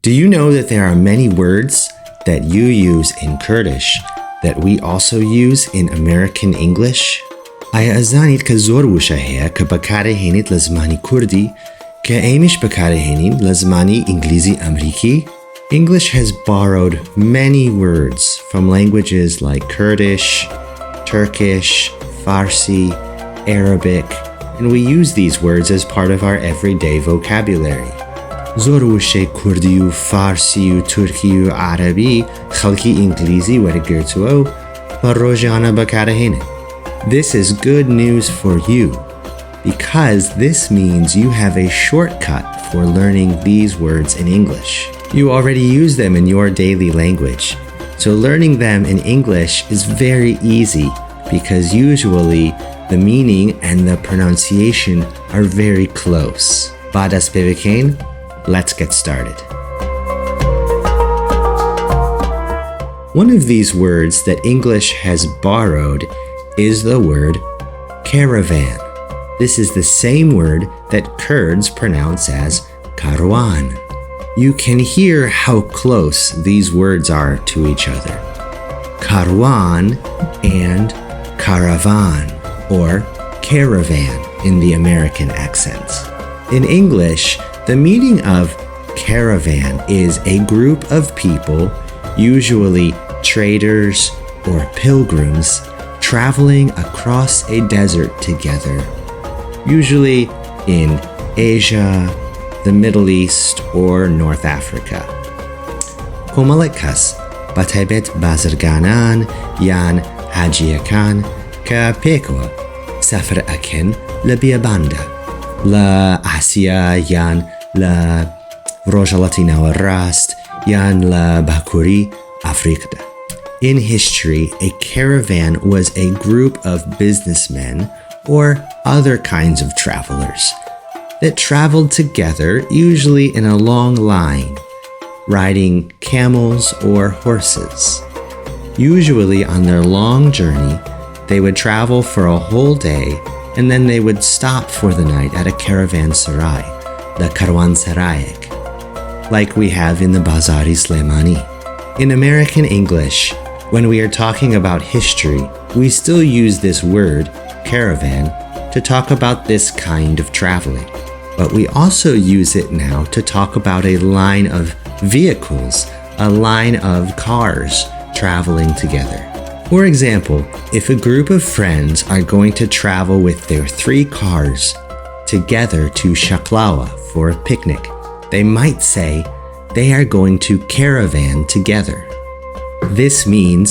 Do you know that there are many words that you use in Kurdish that we also use in American English? ئایا ئەزانیت کە زۆر وشە هەیە کە بەکارهێنیت لە زمانی کوردی کە ئێمیش بەکارهێنین لە زمانی ئینگلیزی ئەمریکی؟ English has borrowed many words from languages like Kurdish, Turkish, Farsi, Arabic, and we use these words as part of our everyday vocabulary. زۆر وشەی کوردی و فارسی و تورکی و عەرەبی خەڵکی ئینگلیزی وەرگرتووە و بە ڕۆژانە بەکارهێنن. This is good news for you because this means you have a shortcut for learning these words in English. You already use them in your daily language, so learning them in English is very easy because usually the meaning and the pronunciation are very close. Ba dest pê bikên? Let's get started. One of these words that English has borrowed is the word caravan. This is the same word that Kurds pronounce as karwan. You can hear how close these words are to each other. Karwan and caravan, or caravan in the American accents. In English, the meaning of caravan is a group of people, usually traders or pilgrims, traveling across a desert together, usually in Asia, the Middle East, or North Africa. کۆمەڵێک کەس بەتایبەت بازرگانان یان حاجیەکان کە پێکەوە سەفر ئەکەن لە بیاباندا لە ئاسیا یان لە ڕۆژهەڵەتی ناوەڕاست یان لە باکووری ئافریقادا. In history, a caravan was a group of businessmen or other kinds of travelers that traveled together, usually in a long line, riding camels or horses. Usually on their long journey, they would travel for a whole day and then they would stop for the night at a caravanserai, the karwansarayek, like we have in the Bazari Slemani. In American English, when we are talking about history, we still use this word, caravan, to talk about this kind of traveling. But we also use it now to talk about a line of vehicles, a line of cars traveling together. For example, if a group of friends are going to travel with their 3 cars together to Shaklawa for a picnic, they might say they are going to caravan together. This means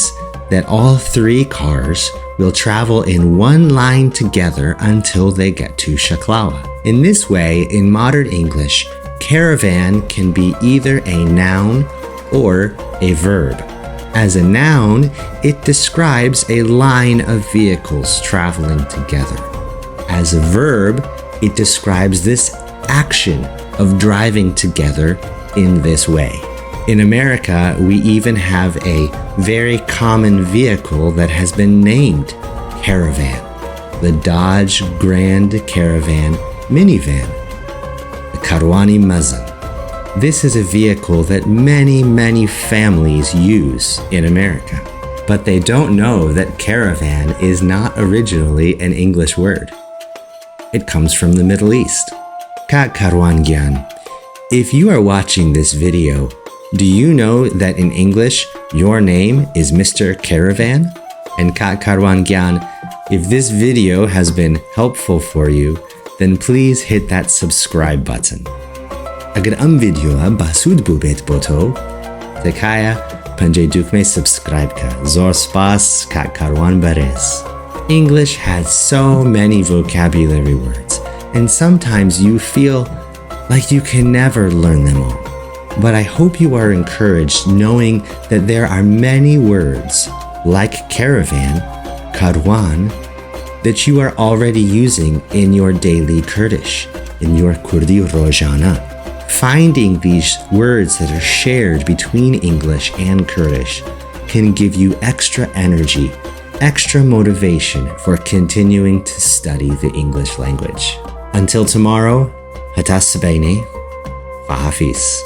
that all 3 cars will travel in one line together until they get to Shaklawa. In this way, in modern English, caravan can be either a noun or a verb. As a noun, it describes a line of vehicles traveling together. As a verb, it describes this action of driving together in this way. In America, we even have a very common vehicle that has been named Caravan, the Dodge Grand Caravan minivan, the Karwani Mazan. This is a vehicle that many families use in America, but they don't know that caravan is not originally an English word. It comes from the Middle East. Ka Karwan Gyan. If you are watching this video, do you know that in English your name is Mr. Caravan? And Ka Karwan Gyan, if this video has been helpful for you, then please hit that subscribe button. Agar am video basud bubet boto, tekaya panjay dukme subscribe ka. Zor spas Ka Karwan Bares. English has so many vocabulary words, and sometimes you feel like you can never learn them all. But I hope you are encouraged knowing that there are many words like caravan, karwan, that you are already using in your daily Kurdish, in your Kurdi Rojana. Finding these words that are shared between English and Kurdish can give you extra energy, extra motivation for continuing to study the English language. Until tomorrow, hatas sabayni, fa hafiz.